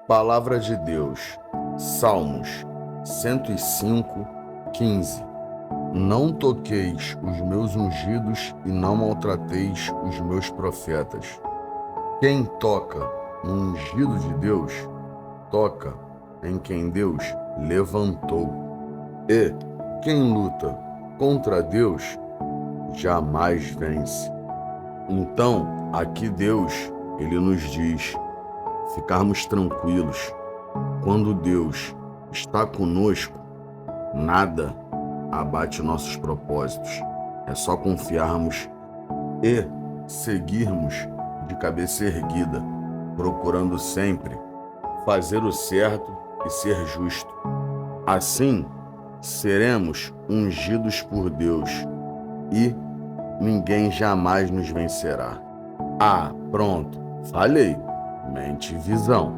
Palavra de Deus, Salmos 105:15. Não toqueis os meus ungidos e não maltrateis os meus profetas. Quem toca no ungido de Deus, toca em quem Deus levantou. E quem luta contra Deus, jamais vence. Então, aqui Deus, ele nos diz ficarmos tranquilos. Quando Deus está conosco, nada abate nossos propósitos. É só confiarmos e seguirmos de cabeça erguida, procurando sempre fazer o certo e ser justo. Assim, seremos ungidos por Deus e ninguém jamais nos vencerá. Ah, pronto, falei. Mente e visão.